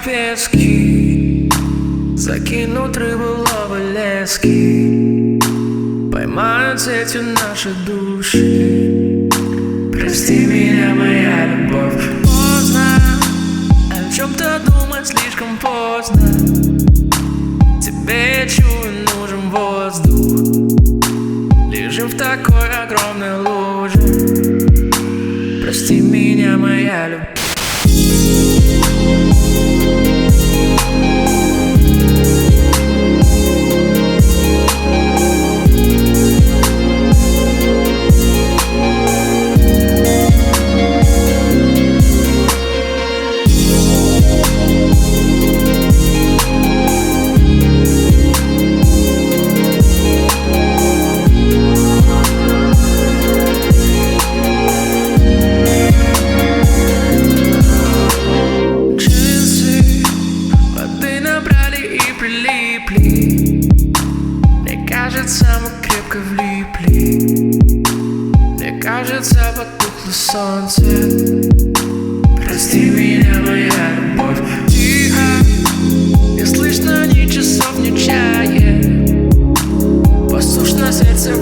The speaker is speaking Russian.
пески, закинут рыбу ловы лески, поймают сетью наши души. Прости меня, моя любовь. Поздно о чем-то думать, слишком поздно. Тебе, я чую, нужен воздух. Лежим в такой огромной луже. Прости меня, моя любовь. Мне кажется, мы крепко влипли. Мне кажется, потухло солнце. Прости меня, моя любовь. Тихо, не слышно ни часов, ни чая. Послушно сердце